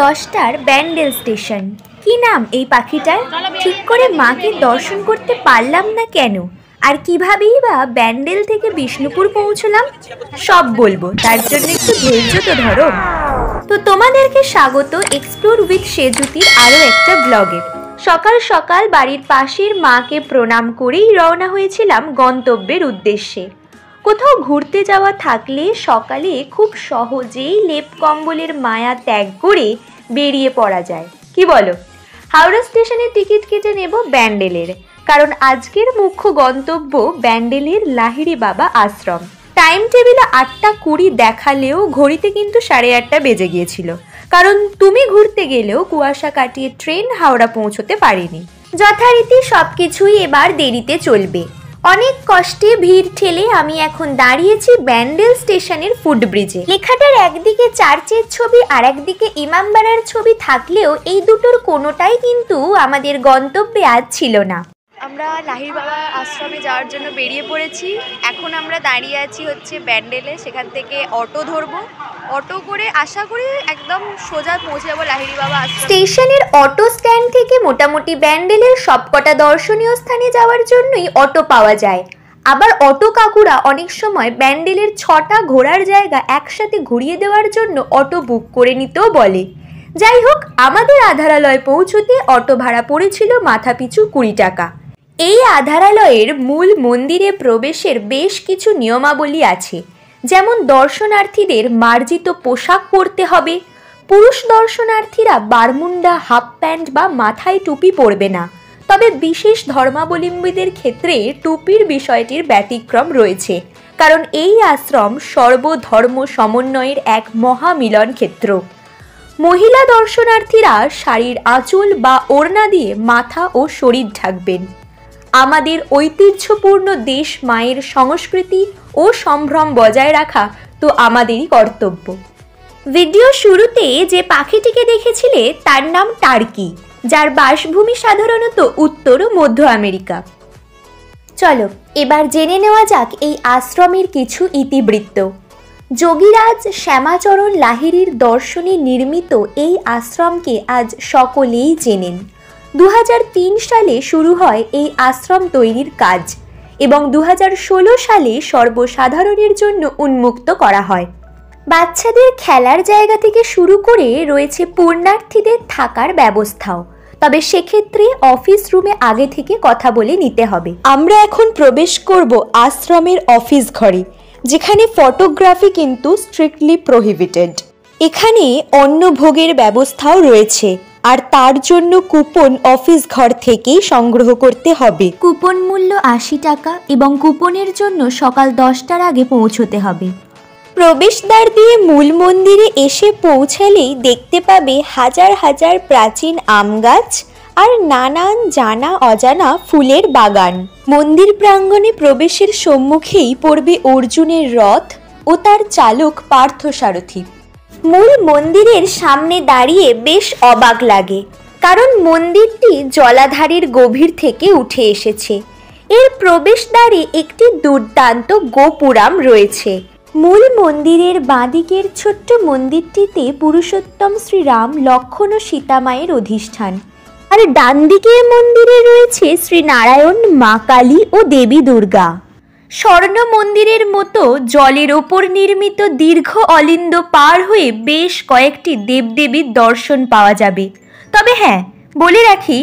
10টার Bandel station. কি নাম এই পাখিটার? ঠিক করে মাকে দর্শন করতে পারলাম না কেন, আর কিভাবেই বা ব্যান্ডেল থেকে বিষ্ণুপুর পৌঁছলাম, সব বলবো, তার জন্য একটু ধৈর্য তো ধরো। তো তোমাদেরকে স্বাগত এক্সপ্লোর উইথ সেজুতির আরও একটা ব্লগে। সকাল সকাল বাড়ির পাশের মাকে প্রণাম করেই রওনা হয়েছিলাম গন্তব্যের উদ্দেশ্যে। কোথাও ঘুরতে যাওয়া থাকলে সকালে খুব সহজেই লেপ কম্বলের মায়া ত্যাগ করে বেরিয়ে পড়া যায়, কি বলো? হাওড়া স্টেশনের টিকিট কেটে নেব ব্যান্ডেলের, কারণ আজকের মুখ্য গন্তব্য ব্যান্ডেলের লাহিড়ী বাবা আশ্রম। টাইম টেবিলে 8:20 দেখালেও ঘড়িতে কিন্তু 8:30 বেজে গিয়েছিল, কারণ তুমি ঘুরতে গেলেও কুয়াশা কাটিয়ে ট্রেন হাওড়া পৌঁছতে পারেনি। যথারীতি সবকিছুই এবার দেরিতে চলবে। অনেক কষ্টে ভিড় ঠেলে আমি এখন দাঁড়িয়েছি ব্যান্ডেল স্টেশনের ফুটব্রিজে। লেখাটার একদিকে চার্চের ছবি আর একদিকে ইমামবাড়ার ছবি থাকলেও এই দুটোর কোনোটাই কিন্তু আমাদের গন্তব্যে আজ ছিল না। আমরা লাহিড়ী বাবা আশ্রমে যাওয়ার জন্য বেরিয়ে পড়েছি। এখন আমরা দাঁড়িয়ে আছি হচ্ছে ব্যান্ডেলে, সেখান থেকে অটো ধরবো। অটো করে আশা করি একদম সোজা পৌঁছে যাবো লাহিড়ী বাবা আশ্রম। স্টেশনের অটো স্ট্যান্ড থেকে মোটামুটি ব্যান্ডেলের সবকটা দর্শনীয় স্থানে যাওয়ার জন্যই অটো পাওয়া যায়। আবার অটো কাকুরা অনেক সময় ব্যান্ডেলের 6টা ঘোরার জায়গা একসাথে ঘুরিয়ে দেওয়ার জন্য অটো বুক করে নিতেও বলে। যাই হোক, আমাদের আধারালয় পৌঁছতে অটো ভাড়া পড়েছিল মাথাপিছু 20 টাকা। এই আধারালয়ের মূল মন্দিরে প্রবেশের বেশ কিছু নিয়মাবলী আছে, যেমন দর্শনার্থীদের মার্জিত পোশাক পরতে হবে। পুরুষ দর্শনার্থীরা বারমুন্ডা, হাফ প্যান্ট বা মাথায় টুপি পরবে না, তবে বিশেষ ধর্মাবলম্বীদের ক্ষেত্রে টুপির বিষয়টির ব্যতিক্রম রয়েছে, কারণ এই আশ্রম সর্বধর্ম সমন্বয়ের এক মহামিলন ক্ষেত্র। মহিলা দর্শনার্থীরা শাড়ির আঁচল বা ওড়না দিয়ে মাথা ও শরীর ঢাকবেন। আমাদের ঐতিহ্যপূর্ণ দেশ মায়ের সংস্কৃতি ও সম্ভ্রম বজায় রাখা তো আমাদেরই কর্তব্য। ভিডিও শুরুতে যে পাখিটিকে দেখেছিলে তার নাম টার্কি, যার বাসভূমি সাধারণত উত্তর ও মধ্য আমেরিকা। চলো এবার জেনে নেওয়া যাক এই আশ্রমের কিছু ইতিবৃত্ত। যোগীরাজ শ্যামাচরণ লাহিড়ীর দর্শনে নির্মিত এই আশ্রমকে আজ সকলেই চেনেন। 2003 সালে শুরু হয় এই আশ্রম তৈরির কাজ এবং 2016 সালে সর্বসাধারণের জন্য উন্মুক্ত করা হয়। বাচ্চাদের খেলার জায়গা থেকে শুরু করে রয়েছে পূর্ণার্থীদের থাকার ব্যবস্থাও, তবে সেক্ষেত্রে অফিস রুমে আগে থেকে কথা বলে নিতে হবে। আমরা এখন প্রবেশ করব আশ্রমের অফিস ঘরে, যেখানে ফটোগ্রাফি কিন্তু স্ট্রিক্টলি প্রহিবিটেড। এখানে অন্নভোগের ব্যবস্থাও রয়েছে, আর তার জন্য কুপন অফিস ঘর থেকেই সংগ্রহ করতে হবে। কুপন মূল্য 80 টাকা এবং কুপনের জন্য সকাল 10টার আগে পৌঁছতে হবে। প্রবেশদ্বার দিয়ে মূল মন্দিরে এসে পৌঁছালেই দেখতে পাবে হাজার হাজার প্রাচীন আম গাছ আর নানান জানা অজানা ফুলের বাগান। মন্দির প্রাঙ্গণে প্রবেশের সম্মুখেই পড়বে অর্জুনের রথ ও তার চালক পার্থসারথী। মূল মন্দিরের সামনে দাঁড়িয়ে বেশ অবাক লাগে, কারণ মন্দিরটি জলাধারের গভীর থেকে উঠে এসেছে। এর প্রবেশদ্বারে একটি দুর্দান্ত গোপুরাম রয়েছে। মূল মন্দিরের বাঁদিকের ছোট্ট মন্দিরটিতে পুরুষোত্তম শ্রীরাম, লক্ষ্মণ ও সীতামায়ের অধিষ্ঠান, আর ডান দিকের মন্দিরে রয়েছে শ্রীনারায়ণ, মা কালী ও দেবী দুর্গা। স্বর্ণ মন্দিরের মতো জলের ওপর নির্মিত দীর্ঘ অলিন্দ পার হয়ে বেশ কয়েকটি দেবদেবীর দর্শন পাওয়া যাবে। তবে হ্যাঁ, বলে রাখি,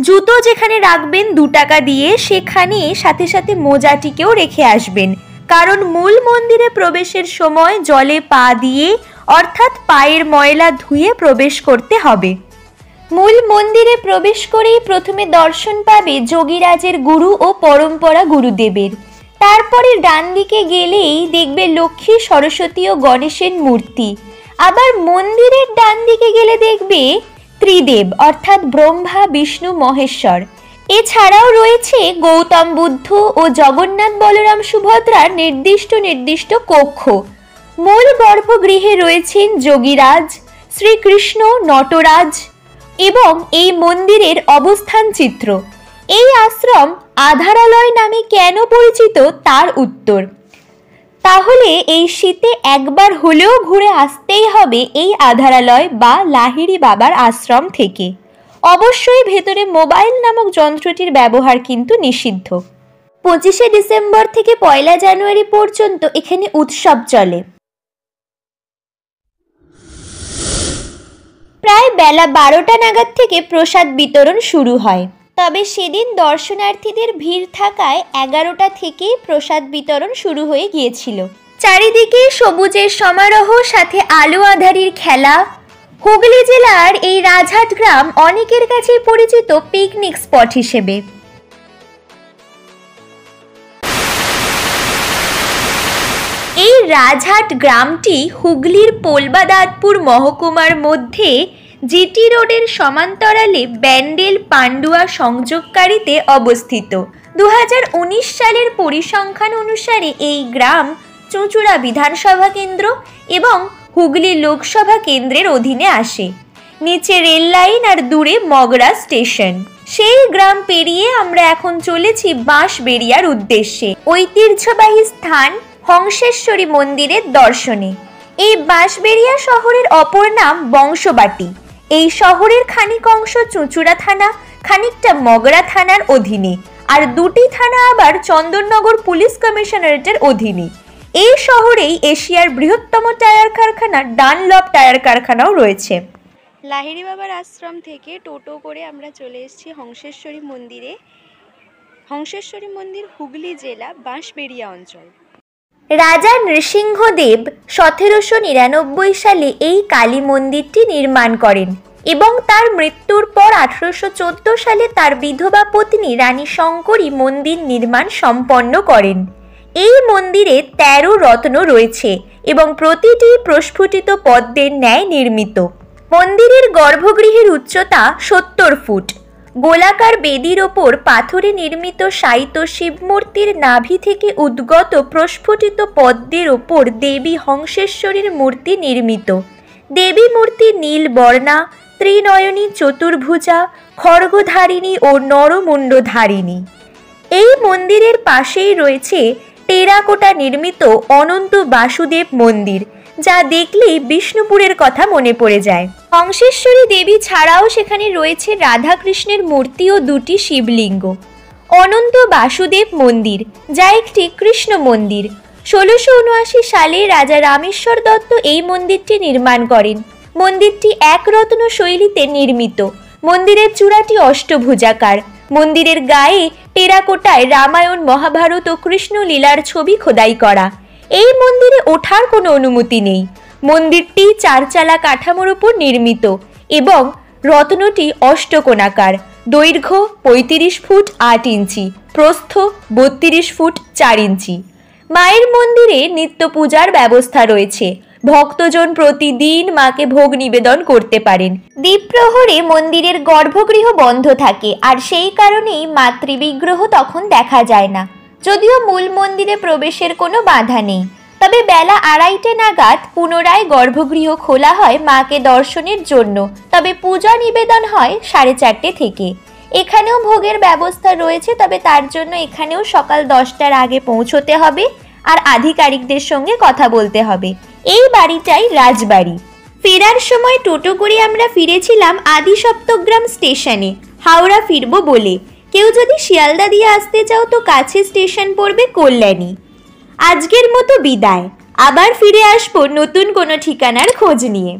জুতো যেখানে রাখবেন 2 টাকা দিয়ে, সেখানে সাথে সাথে মোজাটিকেও রেখে আসবেন, কারণ মূল মন্দিরে প্রবেশের সময় জলে পা দিয়ে, অর্থাৎ পায়ের ময়লা ধুয়ে প্রবেশ করতে হবে। মূল মন্দিরে প্রবেশ করেই প্রথমে দর্শন পাবে যোগীরাজের গুরু ও পরম্পরা গুরুদেবের। তারপরে ডান দিকে গেলেই দেখবে লক্ষ্মী, সরস্বতী ও গণেশের মূর্তি। আবার মন্দিরের ডান দিকে গেলে দেখবে ত্রিদেব, অর্থাৎ ব্রহ্মা, বিষ্ণু, মহেশ্বর। এছাড়াও রয়েছে গৌতম বুদ্ধ ও জগন্নাথ, বলরাম, সুভদ্রার নির্দিষ্ট কক্ষ। মূল গর্ভগৃহে রয়েছেন যোগীরাজ, শ্রীকৃষ্ণ, নটরাজ এবং এই মন্দিরের অবস্থান চিত্র। এই আশ্রম আধারালয় নামে কেন পরিচিত তার উত্তর। তাহলে এই শীতে একবার হলেও ঘুরে আসতেই হবে এই আধারালয় বা লাহিড়ী বাবার আশ্রম থেকে। অবশ্যই ভেতরে মোবাইল নামক যন্ত্রটির ব্যবহার কিন্তু নিষিদ্ধ। 25শে ডিসেম্বর থেকে 1 জানুয়ারি পর্যন্ত এখানে উৎসব চলে। প্রায় বেলা 12টা নাগাদ থেকে প্রসাদ বিতরণ শুরু হয়। তবে সেদিন দর্শনার্থীদের ভিড় থাকায় 11টা থেকেই প্রসাদ বিতরণ শুরু হয়ে গিয়েছিল। চারিদিকে সবুজের সমারোহ, সাথে আলো আঁধারির খেলা। হুগলি জেলার এই রাজহাট গ্রাম অনেকের কাছেই পরিচিত পিকনিক স্পট হিসেবে। এই রাজহাট গ্রামটি হুগলির পোলবাদাতপুর মহকুমার মধ্যে জিটি রোডের সমান্তরালে ব্যান্ডেল পান্ডুয়া সংযোগকারীতে অবস্থিত। 2019 সালের পরিসংখ্যান অনুসারে এই গ্রাম চুঁচুড়া বিধানসভা কেন্দ্র এবং হুগলি লোকসভা কেন্দ্রের অধীনে আসে। নিচে রেল লাইন আর দূরে মগরা স্টেশন। সেই গ্রাম পেরিয়ে আমরা এখন চলেছি বাঁশবেড়িয়ার উদ্দেশ্যে, ঐতিহ্যবাহী স্থান হংসেশ্বরী মন্দিরের দর্শনে। এই বাঁশবেড়িয়া শহরের অপর নাম বংশবাটি। এই শহরের খানিক অংশ চুঁচুড়া থানা, খানিকটা মগরা থানার অধীনে, আর দুটি থানা আবার চন্দননগর পুলিশ কমিশনারেটের অধীনে। এই শহরেই এশিয়ার বৃহত্তম টায়ার কারখানা ডানলপ টায়ার কারখানাও রয়েছে। লাহিড়ী বাবার আশ্রম থেকে টোটো করে আমরা চলে এসেছি হংসেশ্বরী মন্দিরে। হংসেশ্বরী মন্দির হুগলি জেলা বাঁশবেড়িয়া অঞ্চল। রাজা নৃসিংহদেব 1799 সালে এই কালী মন্দিরটি নির্মাণ করেন এবং তার মৃত্যুর পর 1814 সালে তার বিধবা পত্নী রানী শঙ্করী মন্দির নির্মাণ সম্পন্ন করেন। এই মন্দিরে 13 রত্ন রয়েছে এবং প্রতিটি প্রস্ফুটিত পদ্মের ন্যায় নির্মিত। মন্দিরের গর্ভগৃহের উচ্চতা 70 ফুট। গোলাকার বেদির ওপর পাথরে নির্মিত শায়িত শিবমূর্তির নাভি থেকে উদ্গত প্রস্ফুটিত পদ্মের ওপর দেবী হংসেশ্বরীর মূর্তি নির্মিত। দেবী মূর্তি নীল বর্ণা, ত্রিনয়নী, চতুর্ভুজা, খড়গধারিণী ও নরমুণ্ডধারিণী। এই মন্দিরের পাশেই রয়েছে টেরাকোটা নির্মিত অনন্ত বাসুদেব মন্দির, যা দেখলেই বিষ্ণুপুরের কথা মনে পড়ে যায়। হংসেশ্বরী দেবী ছাড়াও সেখানে রয়েছে রাধাকৃষ্ণের মূর্তি ও দুটি শিবলিঙ্গ। অনন্ত বাসুদেব মন্দির, যা একটি কৃষ্ণ মন্দির। 1679 সালে রাজা রামেশ্বর দত্ত এই মন্দিরটি নির্মাণ করেন। মন্দিরটি এক রত্ন শৈলীতে নির্মিত। মন্দিরের চূড়াটি অষ্টভুজাকার। মন্দিরের গায়ে টেরাকোটায় রামায়ণ, মহাভারত ও কৃষ্ণ লীলার ছবি খোদাই করা। এই মন্দিরে ওঠার কোনো অনুমতি নেই। মন্দিরটি চারচালা কাঠামোর উপর নির্মিত এবং রত্নটি অষ্টকোণাকার। দৈর্ঘ্য 35 ফুট 8 ইঞ্চি, প্রস্থ 32 ফুট 4 ইঞ্চি। মায়ের মন্দিরে নিত্য পূজার ব্যবস্থা রয়েছে। ভক্তজন প্রতিদিন মাকে ভোগ নিবেদন করতে পারেন। দ্বীপ্রহরে মন্দিরের গর্ভগৃহ বন্ধ থাকে, আর সেই কারণেই মাতৃবিগ্রহ তখন দেখা যায় না। যদিও মূল মন্দিরে প্রবেশের কোনো বাধা নেই, তবে বেলা 2:30 নাগাদ পুনরায় গর্ভগৃহ খোলা হয় মাকে দর্শনের জন্য। তবে পূজা নিবেদন হয় 4:30 থেকে। এখানেও ভোগের ব্যবস্থা রয়েছে, তবে তার জন্য এখানেও সকাল 10টার আগে পৌঁছতে হবে আর আধিকারিকদের সঙ্গে কথা বলতে হবে। এই বাড়িটাই রাজবাড়ি। ফেরার সময় টোটো করে আমরা ফিরেছিলাম আদি সপ্তগ্রাম স্টেশনে, হাওড়া ফিরবো বলে। কেউ যদি শিয়ালদা দিয়ে আসতে চাও তো কাছে স্টেশন পড়বে কল্যাণী। আজকের মতো বিদায়। আবার ফিরে আসবো নতুন কোনো ঠিকানার খোঁজ নিয়ে।